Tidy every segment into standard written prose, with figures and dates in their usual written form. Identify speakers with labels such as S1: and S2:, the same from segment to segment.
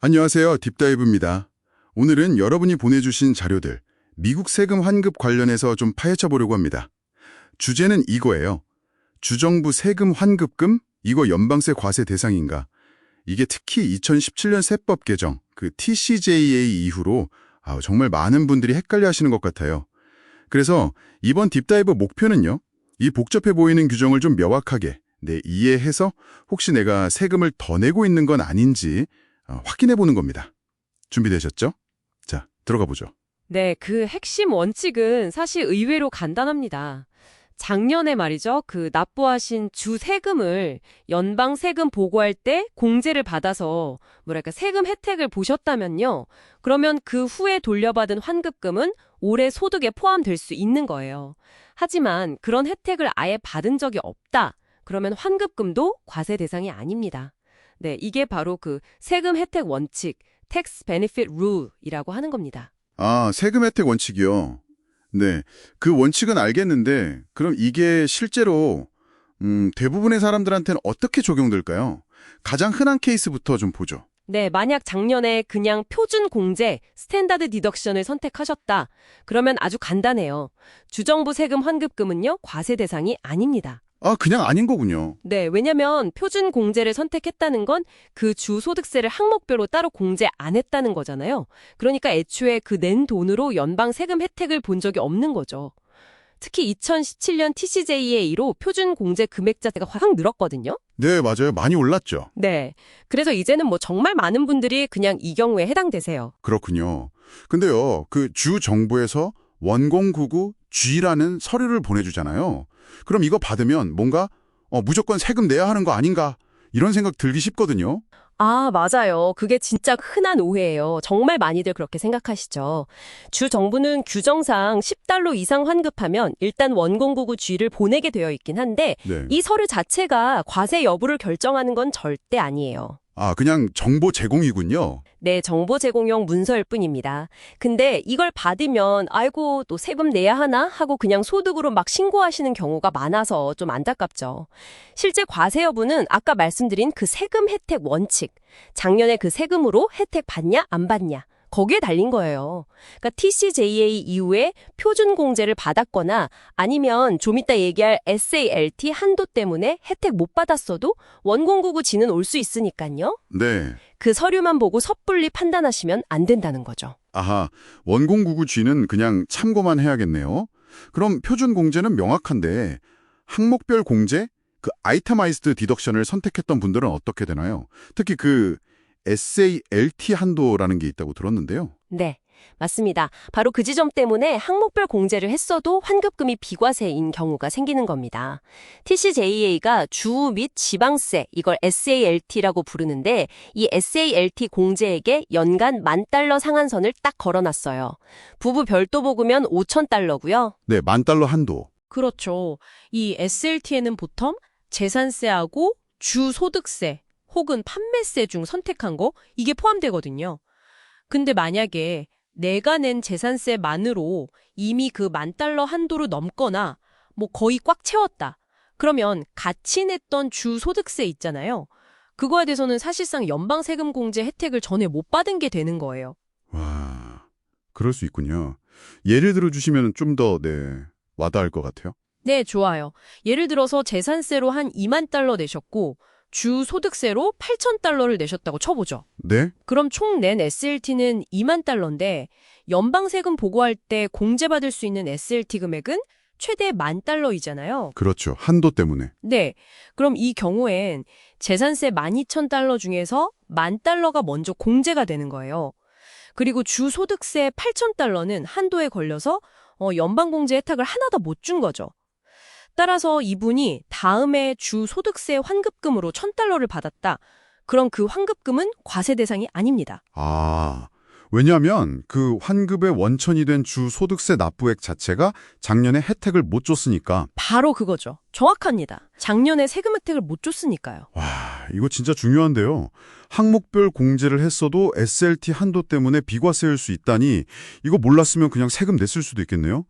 S1: 안녕하세요. 딥다이브입니다. 오늘은 여러분이 보내주신 자료들, 미국 세금 환급 관련해서 좀 파헤쳐 보려고 합니다. 주제는 이거예요. 주정부 세금 환급금? 이거 연방세 과세 대상인가? 이게 특히 2017년 세법 개정, 그 TCJA 이후로 정말 많은 분들이 헷갈려 하시는 것 같아요. 그래서 이번 딥다이브 목표는요, 이 복잡해 보이는 규정을 좀 명확하게 이해해서 혹시 내가 세금을 더 내고 있는 건 아닌지 확인해 보는 겁니다. 준비되셨죠? 자, 들어가 보죠.
S2: 네, 그 핵심 원칙은 사실 의외로 간단합니다. 작년에 말이죠. 그 납부하신 주 세금을 연방 세금 보고할 때 공제를 받아서 세금 혜택을 보셨다면요. 그러면 그 후에 돌려받은 환급금은 올해 소득에 포함될 수 있는 거예요. 하지만 그런 혜택을 아예 받은 적이 없다. 그러면 환급금도 과세 대상이 아닙니다. 네, 이게 바로 그 세금 혜택 원칙, Tax Benefit Rule이라고 하는 겁니다.
S1: 세금 혜택 원칙이요. 네, 그 원칙은 알겠는데 그럼 이게 실제로 대부분의 사람들한테는 어떻게 적용될까요? 가장 흔한 케이스부터 좀 보죠.
S2: 네, 만약 작년에 그냥 표준 공제, 스탠다드 디덕션을 선택하셨다. 그러면 아주 간단해요. 주정부 세금 환급금은요, 과세 대상이 아닙니다.
S1: 그냥 아닌 거군요.
S2: 네, 왜냐면 표준 공제를 선택했다는 건 그 주 소득세를 항목별로 따로 공제 안 했다는 거잖아요. 그러니까 애초에 그 낸 돈으로 연방 세금 혜택을 본 적이 없는 거죠. 특히 2017년 TCJA로 표준 공제 금액 자체가 확 늘었거든요.
S1: 네, 맞아요. 많이 올랐죠.
S2: 네, 그래서 이제는 정말 많은 분들이 그냥 이 경우에 해당되세요.
S1: 그렇군요. 근데요, 그 주 정부에서 원공구구 G라는 서류를 보내주잖아요. 그럼 이거 받으면 뭔가 무조건 세금 내야 하는 거 아닌가? 이런 생각 들기 쉽거든요.
S2: 맞아요. 그게 진짜 흔한 오해예요. 정말 많이들 그렇게 생각하시죠. 주 정부는 규정상 10달러 이상 환급하면 일단 원공구구 G를 보내게 되어 있긴 한데
S1: 네.
S2: 이 서류 자체가 과세 여부를 결정하는 건 절대 아니에요.
S1: 그냥 정보 제공이군요.
S2: 네, 정보 제공용 문서일 뿐입니다. 근데 이걸 받으면 아이고 또 세금 내야 하나 하고 그냥 소득으로 막 신고하시는 경우가 많아서 좀 안타깝죠. 실제 과세 여부는 아까 말씀드린 그 세금 혜택 원칙, 작년에 그 세금으로 혜택 받냐 안 받냐 거기에 달린 거예요. 그러니까 TCJA 이후에 표준 공제를 받았거나 아니면 좀 이따 얘기할 SALT 한도 때문에 혜택 못 받았어도 원공구구 G는 올 수 있으니까요.
S1: 네.
S2: 그 서류만 보고 섣불리 판단하시면 안 된다는 거죠.
S1: 원공구구 G는 그냥 참고만 해야겠네요. 그럼 표준 공제는 명확한데 항목별 공제, 그 아이템아이즈드 디덕션을 선택했던 분들은 어떻게 되나요? 특히 그 SALT 한도라는 게 있다고 들었는데요.
S2: 네, 맞습니다. 바로 그 지점 때문에 항목별 공제를 했어도 환급금이 비과세인 경우가 생기는 겁니다. TCJA가 주 및 지방세, 이걸 SALT라고 부르는데 이 SALT 공제액에 연간 $10,000 상한선을 딱 걸어놨어요. 부부 별도 보구면 $5,000고요.
S1: 네, $10,000 한도.
S2: 그렇죠. 이 SLT에는 보통 재산세하고 주소득세 혹은 판매세 중 선택한 거 이게 포함되거든요. 근데 만약에 내가 낸 재산세만으로 이미 그 $10,000 한도를 넘거나 거의 꽉 채웠다. 그러면 같이 냈던 주소득세 있잖아요. 그거에 대해서는 사실상 연방세금 공제 혜택을 전에 못 받은 게 되는 거예요.
S1: 와, 그럴 수 있군요. 예를 들어주시면 좀 더 와닿을 것 같아요.
S2: 네, 좋아요. 예를 들어서 재산세로 한 $20,000 내셨고 주소득세로 $8,000를 내셨다고 쳐보죠.
S1: 네?
S2: 그럼 총 낸 SLT는 $20,000인데 연방세금 보고할 때 공제받을 수 있는 SLT 금액은 최대 $10,000이잖아요.
S1: 그렇죠. 한도 때문에.
S2: 네, 그럼 이 경우엔 재산세 $12,000 중에서 $10,000가 먼저 공제가 되는 거예요. 그리고 주소득세 $8,000는 한도에 걸려서 연방공제 혜택을 하나도 못 준 거죠. 따라서 이분이 다음에 주소득세 환급금으로 $1,000를 받았다. 그럼 그 환급금은 과세 대상이 아닙니다.
S1: 왜냐하면 그 환급의 원천이 된 주소득세 납부액 자체가 작년에 혜택을 못 줬으니까.
S2: 바로 그거죠. 정확합니다. 작년에 세금 혜택을 못 줬으니까요.
S1: 와, 이거 진짜 중요한데요. 항목별 공제를 했어도 SLT 한도 때문에 비과세일 수 있다니 이거 몰랐으면 그냥 세금 냈을 수도 있겠네요.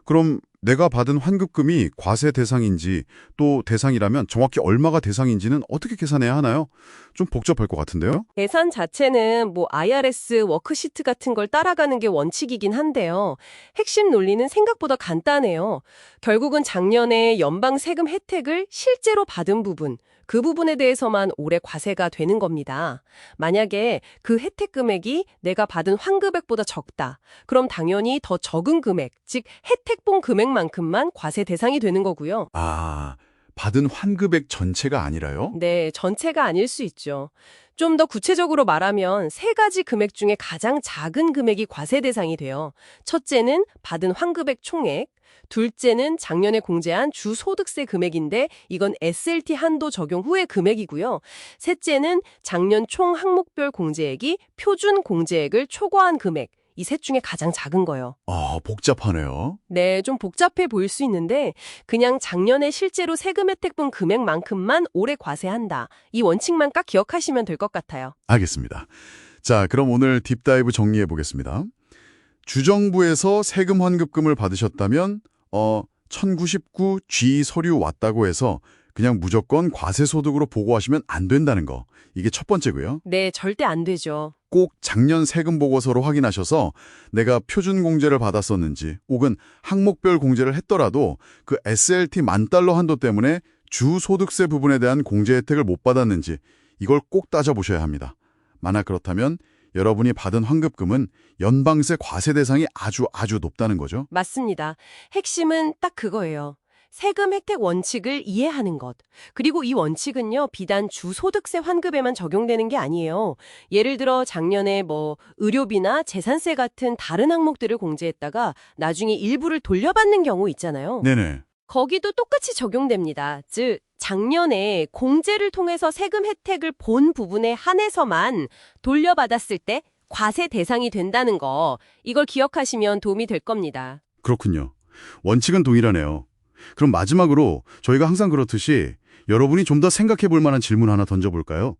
S1: 그럼 내가 받은 환급금이 과세 대상인지 또 대상이라면 정확히 얼마가 대상인지는 어떻게 계산해야 하나요? 좀 복잡할 것 같은데요?
S2: 계산 자체는 뭐 IRS 워크시트 같은 걸 따라가는 게 원칙이긴 한데요. 핵심 논리는 생각보다 간단해요. 결국은 작년에 연방 세금 혜택을 실제로 받은 부분, 그 부분에 대해서만 올해 과세가 되는 겁니다. 만약에 그 혜택 금액이 내가 받은 환급액보다 적다. 그럼 당연히 더 적은 금액, 즉 혜택 본 금액만큼만 과세 대상이 되는 거고요.
S1: 아, 받은 환급액 전체가 아니라요?
S2: 네, 전체가 아닐 수 있죠. 좀 더 구체적으로 말하면 세 가지 금액 중에 가장 작은 금액이 과세 대상이 돼요. 첫째는 받은 환급액 총액, 둘째는 작년에 공제한 주소득세 금액인데 이건 SLT 한도 적용 후의 금액이고요. 셋째는 작년 총 항목별 공제액이 표준 공제액을 초과한 금액. 이 셋 중에 가장 작은 거예요.
S1: 아, 복잡하네요.
S2: 네, 좀 복잡해 보일 수 있는데 그냥 작년에 실제로 세금 혜택 본 금액만큼만 올해 과세한다. 이 원칙만 딱 기억하시면 될 것 같아요.
S1: 알겠습니다. 자, 그럼 오늘 딥다이브 정리해 보겠습니다. 주정부에서 세금 환급금을 받으셨다면 1099G 서류 왔다고 해서 그냥 무조건 과세소득으로 보고하시면 안 된다는 거. 이게 첫 번째고요.
S2: 네, 절대 안 되죠.
S1: 꼭 작년 세금 보고서로 확인하셔서 내가 표준 공제를 받았었는지 혹은 항목별 공제를 했더라도 그 SLT $10,000 한도 때문에 주소득세 부분에 대한 공제 혜택을 못 받았는지 이걸 꼭 따져보셔야 합니다. 만약 그렇다면 여러분이 받은 환급금은 연방세 과세 대상이 아주 높다는 거죠.
S2: 맞습니다. 핵심은 딱 그거예요. 세금 혜택 원칙을 이해하는 것. 그리고 이 원칙은요, 비단 주소득세 환급에만 적용되는 게 아니에요. 예를 들어 작년에 의료비나 재산세 같은 다른 항목들을 공제했다가 나중에 일부를 돌려받는 경우 있잖아요.
S1: 네네.
S2: 거기도 똑같이 적용됩니다. 즉, 작년에 공제를 통해서 세금 혜택을 본 부분에 한해서만 돌려받았을 때 과세 대상이 된다는 거, 이걸 기억하시면 도움이 될 겁니다.
S1: 그렇군요. 원칙은 동일하네요. 그럼 마지막으로 저희가 항상 그렇듯이 여러분이 좀 더 생각해 볼 만한 질문 하나 던져볼까요?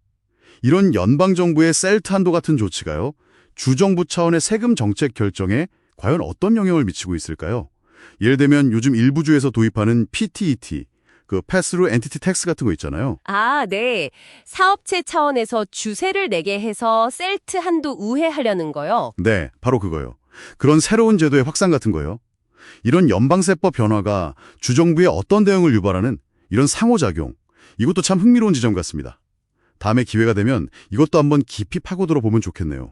S1: 이런 연방정부의 셀트 한도 같은 조치가요, 주정부 차원의 세금 정책 결정에 과연 어떤 영향을 미치고 있을까요? 예를 들면 요즘 일부 주에서 도입하는 PTET, 그 Pass-through Entity Tax 같은 거 있잖아요.
S2: 아, 네. 사업체 차원에서 주세를 내게 해서 셀트 한도 우회하려는 거요.
S1: 네, 바로 그거요. 그런 새로운 제도의 확산 같은 거요. 이런 연방세법 변화가 주정부에 어떤 대응을 유발하는 이런 상호작용, 이것도 참 흥미로운 지점 같습니다. 다음에 기회가 되면 이것도 한번 깊이 파고들어 보면 좋겠네요.